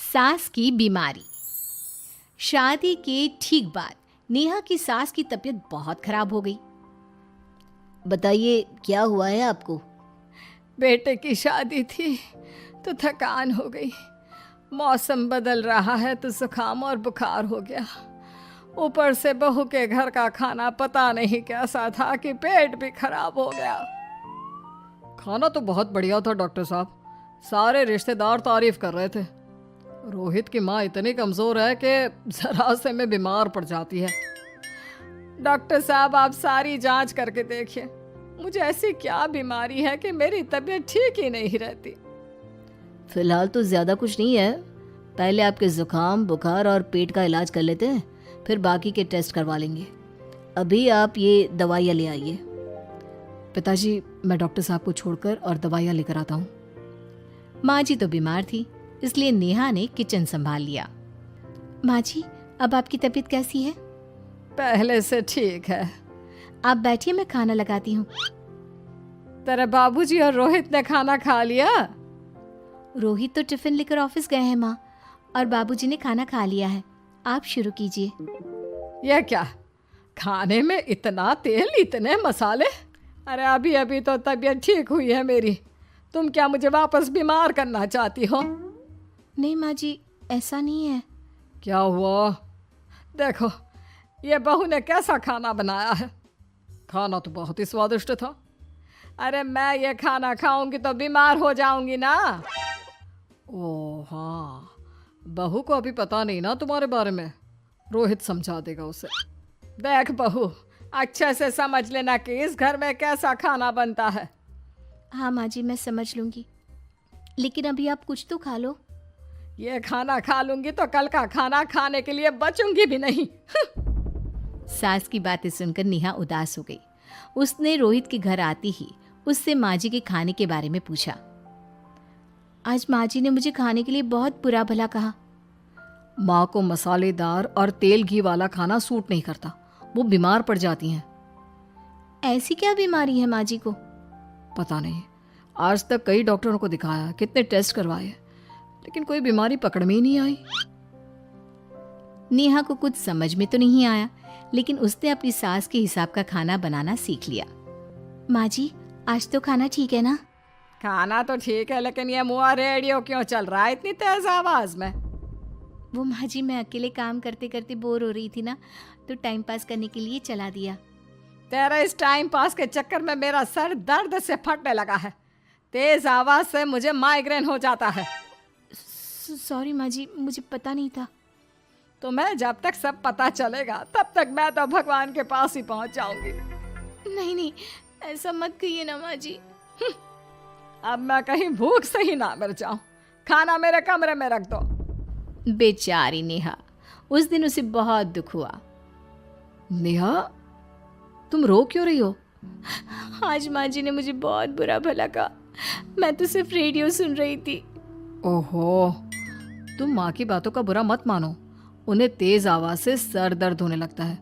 सास की बीमारी। शादी के ठीक बाद नेहा की सास की तबीयत बहुत खराब हो गई। बताइए क्या हुआ है आपको? बेटे की शादी थी तो थकान हो गई। मौसम बदल रहा है तो जुकाम और बुखार हो गया। ऊपर से बहू के घर का खाना पता नहीं कैसा था कि पेट भी खराब हो गया। खाना तो बहुत बढ़िया था डॉक्टर साहब, सारे रिश्तेदार तारीफ कर रहे थे। रोहित की माँ इतनी कमज़ोर है कि ज़रा से में बीमार पड़ जाती है। डॉक्टर साहब आप सारी जांच करके देखिए, मुझे ऐसी क्या बीमारी है कि मेरी तबीयत ठीक ही नहीं रहती। फिलहाल तो ज़्यादा कुछ नहीं है, पहले आपके ज़ुकाम बुखार और पेट का इलाज कर लेते हैं, फिर बाकी के टेस्ट करवा लेंगे। अभी आप ये दवाइयाँ ले आइए। पिताजी मैं डॉक्टर साहब को छोड़कर और दवाइयाँ लेकर आता हूँ। माँ जी तो बीमार थी, इसलिए नेहा ने किचन संभाल लिया। माँ जी अब आपकी तबीयत कैसी है? पहले से ठीक है। आप बैठिए, मैं खाना लगाती हूँ। तेरे बाबूजी और रोहित ने खाना खा लिया? रोहित तो टिफिन लेकर ऑफिस गए हैं माँ, और बाबूजी ने खाना खा लिया है। आप शुरू कीजिए। यह क्या, खाने में इतना तेल इतने मसाले? अरे अभी अभी तो तबीयत ठीक हुई है मेरी, तुम क्या मुझे वापस बीमार करना चाहती हो? नहीं माँ जी, ऐसा नहीं है। क्या हुआ? देखो ये बहू ने कैसा खाना बनाया है। खाना तो बहुत ही स्वादिष्ट था। अरे मैं ये खाना खाऊंगी तो बीमार हो जाऊंगी ना। ओह हाँ, बहू को अभी पता नहीं ना तुम्हारे बारे में, रोहित समझा देगा उसे। देख बहू, अच्छे से समझ लेना कि इस घर में कैसा खाना बनता है। हाँ माँ जी, मैं समझ लूँगी, लेकिन अभी आप कुछ तो खा लो। ये खाना खा लूंगी तो कल का खाना खाने के लिए बचूंगी भी नहीं। सास की बातें सुनकर नेहा उदास हो गई। उसने रोहित के घर आती ही उससे माँ जी के खाने के बारे में पूछा। आज माँ जी ने मुझे खाने के लिए बहुत बुरा भला कहा। माँ को मसालेदार और तेल घी वाला खाना सूट नहीं करता, वो बीमार पड़ जाती हैं। ऐसी क्या बीमारी है माँ जी को? पता नहीं, आज तक कई डॉक्टरों को दिखाया, कितने टेस्ट करवाए, लेकिन कोई बीमारी पकड़ में ही नहीं आई। नेहा को कुछ समझ में तो नहीं आया, लेकिन उसने अपनी सास के हिसाब का खाना बनाना सीख लिया। माँ जी आज तो खाना ठीक है ना? खाना तो ठीक है, लेकिन ये मुआ रेडियो क्यों चल रहा है इतनी तेज आवाज में? वो माँ जी मैं अकेले काम करते करते बोर हो रही थी ना, तो टाइम पास करने के लिए चला दिया। तेरा इस टाइम पास के चक्कर में मेरा सर दर्द से फटने लगा है। तेज आवाज से मुझे माइग्रेन हो जाता है। सॉरी माँ जी, मुझे पता नहीं था। तुम्हें जब तक सब पता चलेगा तब तक मैं तो भगवान के पास ही पहुंच जाऊंगी। नहीं नहीं, ऐसा मत कहिए ना माँ जी। अब मैं कहीं भूख से ही ना मर जाऊं। खाना मेरे कमरे में रख दो। बेचारी नेहा, उस दिन उसे बहुत दुख हुआ। नेहा तुम रो क्यों रही हो? आज माँ जी ने मुझे बहुत बुरा भला कहा, मैं तो सिर्फ रेडियो सुन रही थी। ओहो, तुम माँ की बातों का बुरा मत मानो, उन्हें तेज आवाज से सर दर्द होने लगता है,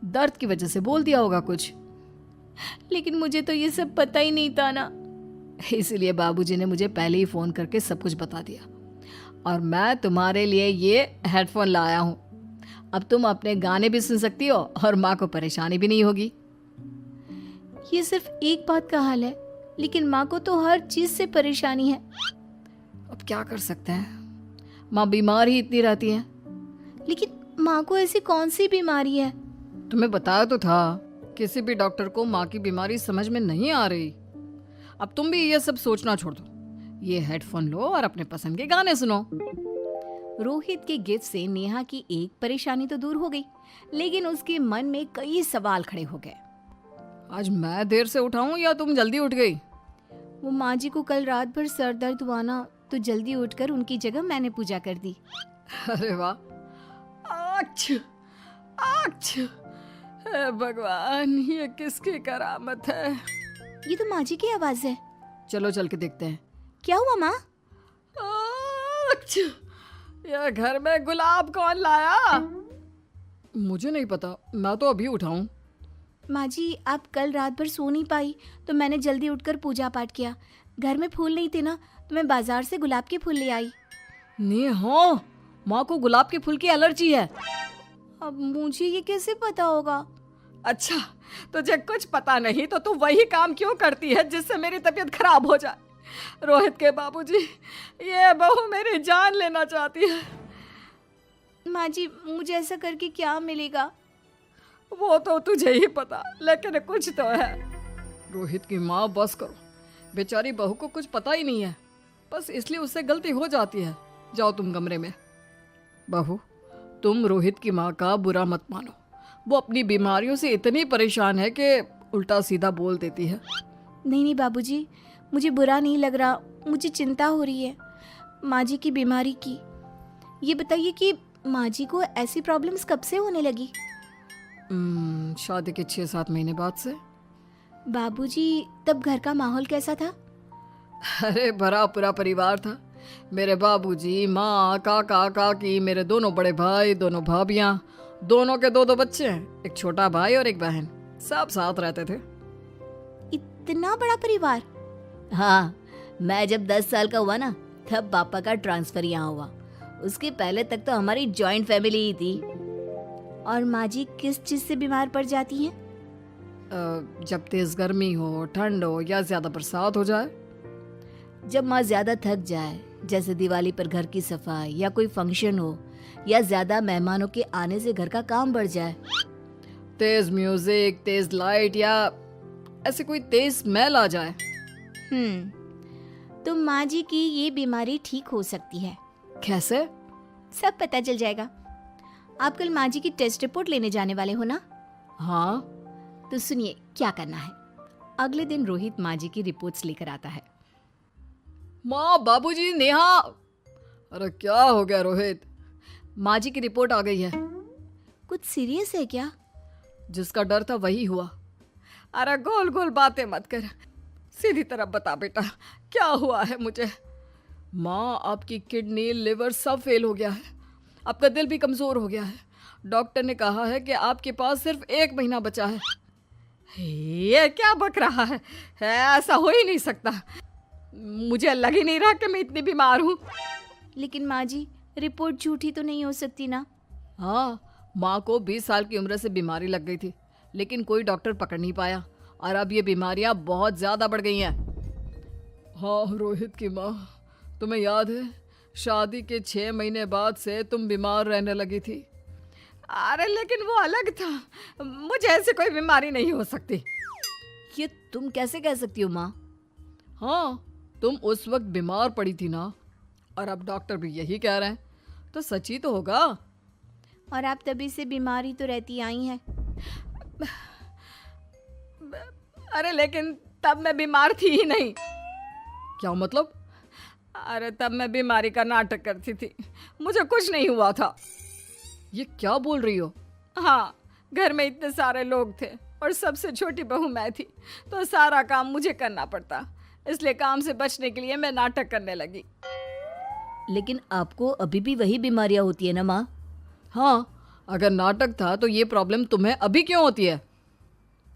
दर्द की वजह से बोल दिया होगा कुछ। लेकिन मुझे तो ये सब पता ही नहीं था ना, इसलिए बाबूजी ने मुझे पहले ही फोन करके सब कुछ बता दिया, और मैं तुम्हारे लिए ये हेडफोन लाया हूँ। अब तुम अपने गाने भी सुन सकती हो और माँ को परेशानी भी नहीं होगी। ये सिर्फ एक बात का हाल है, लेकिन माँ को तो हर चीज से परेशानी है। अब क्या कर सकते हैं, माँ बीमार ही इतनी रहती है। लेकिन माँ को ऐसी कौन सी बीमारी है? तुम्हें बताया तो था, किसी भी डॉक्टर को माँ की बीमारी समझ में नहीं आ रही। अब तुम भी ये सब सोचना छोड़ दो, ये हेडफोन लो और अपने पसंद के गाने सुनो। रोहित के गिफ्ट से नेहा की एक परेशानी तो दूर हो गई, लेकिन उसके मन में कई सवाल खड़े हो गए। आज मैं देर से उठाऊं या तुम जल्दी उठ गई? वो माँ जी को कल रात भर सर दर्द हुआ ना, तो जल्दी उठकर उनकी जगह मैंने पूजा कर दी। अरे वाह, अच्छा अच्छा, हे भगवान, ये किसकी करामत है? ये तो माँ जी की आवाज है। चलो चल के देखते हैं। क्या हुआ माँ? अच्छा, यह घर में गुलाब कौन लाया? मुझे नहीं पता, मैं तो अभी उठा हूँ। माँ जी आप कल रात भर सो नहीं पाई, तो मैंने जल्दी उठकर पूजा पाठ किया। घर में फूल नहीं थे ना, तो मैं बाजार से गुलाब के फूल ले आई। नेहा, माँ को गुलाब के फूल की एलर्जी है। अब मुझे ये कैसे पता होगा? अच्छा, तुझे कुछ पता नहीं तो तू वही काम क्यों करती है जिससे मेरी तबीयत खराब हो जाए? रोहित के बाबूजी, ये बहू मेरी जान लेना चाहती है। माँ जी, मुझे ऐसा करके क्या मिलेगा? वो तो तुझे ही पता, लेकिन कुछ तो है। रोहित की माँ, बस करो। बेचारी बहू को कुछ पता ही नहीं है, बस इसलिए उससे गलती हो जाती है। जाओ तुम कमरे में। बहू, तुम रोहित की माँ का बुरा मत मानो। वो अपनी बीमारियों से इतनी परेशान है कि उल्टा सीधा बोल देती है। नहीं नहीं बाबूजी, मुझे बुरा नहीं लग रहा, मुझे चिंता हो रही है माँ जी की बीमारी की। ये बताइए कि माँ जी को ऐसी प्रॉब्लम्स कब से होने लगी? शादी के 6-7 महीने बाद से। बाबूजी, तब घर का माहौल कैसा था? अरे भरा पूरा परिवार था। मेरे बाबूजी, माँ, काका, काकी, मेरे दोनों बड़े भाई, दोनों भाभियाँ, दोनों के 2-2 बच्चे हैं, एक छोटा भाई और एक बहन। सब साथ रहते थे। इतना बड़ा परिवार? हाँ, मैं जब 10 साल का हुआ ना, तब पापा का ट्रांसफर यहाँ हुआ। उसके पहले तक तो हमारी जॉइंट फैमिली ही थी। और माँ जी किस चीज से बीमार पड़ जाती हैं? जब तेज गर्मी हो, ठंड हो या ज्यादा बरसात हो जाए। जब माँ ज्यादा थक जाए, जैसे दिवाली पर घर की सफाई या कोई फंक्शन हो, या ज्यादा मेहमानों के आने से घर का काम बढ़ जाए। तेज म्यूजिक, तेज लाइट या ऐसे कोई तेज स्मेल आ जाए। तो माँ जी की ये बीमारी ठीक हो सकती है। कैसे? सब पता चल जाएगा। आप कल माँ जी की टेस्ट रिपोर्ट लेने जाने वाले हो ना? हाँ। तो सुनिए क्या करना है। अगले दिन रोहित माँ जी की रिपोर्ट्स लेकर आता है। माँ, बाबूजी, नेहा। अरे क्या हो गया रोहित? माँ जी की रिपोर्ट आ गई है। कुछ सीरियस है क्या? जिसका डर था वही हुआ। अरे गोल गोल बातें मत कर, सीधी तरफ बता बेटा, क्या हुआ है मुझे? माँ, आपकी किडनी, लिवर सब फेल हो गया है। आपका दिल भी कमज़ोर हो गया है। डॉक्टर ने कहा है कि आपके पास सिर्फ 1 महीना बचा है। ये क्या बक रहा है? ऐसा हो ही नहीं सकता। मुझे लग ही नहीं रहा कि मैं इतनी बीमार हूँ। लेकिन माँ जी, रिपोर्ट झूठी तो नहीं हो सकती ना? हाँ, माँ को 20 साल की उम्र से बीमारी लग गई थी, लेकिन कोई डॉक्टर पकड़ नहीं पाया और अब ये बीमारियां बहुत ज़्यादा बढ़ गई हैं। हाँ रोहित की माँ, तुम्हें याद है शादी के 6 महीने बाद से तुम बीमार रहने लगी थी। अरे लेकिन वो अलग था, मुझे ऐसे कोई बीमारी नहीं हो सकती। ये तुम कैसे कह सकती हो माँ? हाँ, तुम उस वक्त बीमार पड़ी थी ना, और अब डॉक्टर भी यही कह रहे हैं, तो सच ही तो होगा। और आप तभी से बीमार ही तो रहती आई हैं। अरे लेकिन तब मैं बीमार थी ही नहीं। क्या मतलब? अरे तब मैं बीमारी का नाटक करती थी, मुझे कुछ नहीं हुआ था। ये क्या बोल रही हो? हाँ, घर में इतने सारे लोग थे और सबसे छोटी बहू मैं थी, तो सारा काम मुझे करना पड़ता, इसलिए काम से बचने के लिए मैं नाटक करने लगी। लेकिन आपको अभी भी वही बीमारियां होती है ना माँ? हाँ, अगर नाटक था तो ये प्रॉब्लम तुम्हें अभी क्यों होती है?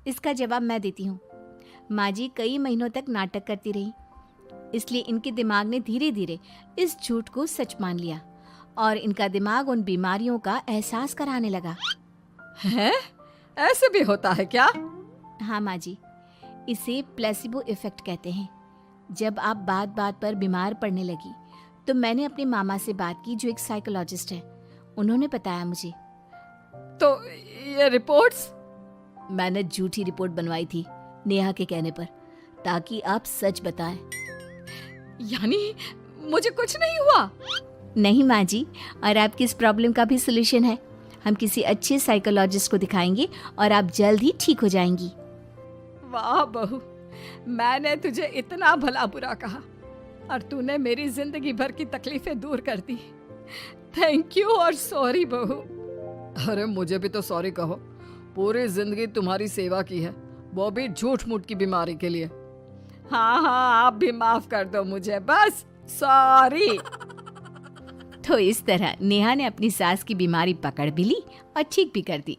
इसका जवाब मैं देती हूँ। माँ जी कई महीनों तक नाटक करती रही, इसलिए इनके दिमाग ने धीरे धीरे इस झूठ को सच मान लिया और इनका दिमाग उन बीमारियों का एहसास कराने लगा। हैं? ऐसे भी होता है क्या? हाँ माँ जी, इसे प्लेसिबो इफेक्ट कहते हैं। जब आप बात बात पर बीमार पड़ने लगी तो मैंने अपने मामा से बात की जो एक साइकोलॉजिस्ट है। उन्होंने बताया मुझे। तो ये रिपोर्ट्स? मैंने झूठी रिपोर्ट बनवाई थी नेहा के कहने पर, ताकि आप सच बताएं। यानी मुझे कुछ नहीं हुआ? नहीं माँ जी, और आपकी इस प्रॉब्लम का भी सोल्यूशन है। हम किसी अच्छे साइकोलॉजिस्ट को दिखाएंगे और आप जल्द ही ठीक हो जाएंगी। वाह बहू, मैंने तुझे इतना भला बुरा कहा और तूने मेरी जिंदगी भर की तकलीफें दूर कर दी। थैंक यू और सॉरी बहू। अरे मुझे भी तो सॉरी कहो, पूरी जिंदगी तुम्हारी सेवा की है, वो भी झूठ मूठ की बीमारी के लिए। हाँ हाँ, आप भी माफ कर दो मुझे, बस सॉरी। तो इस तरह नेहा ने अपनी सास की बीमारी पकड़ भी ली और ठीक भी कर दी।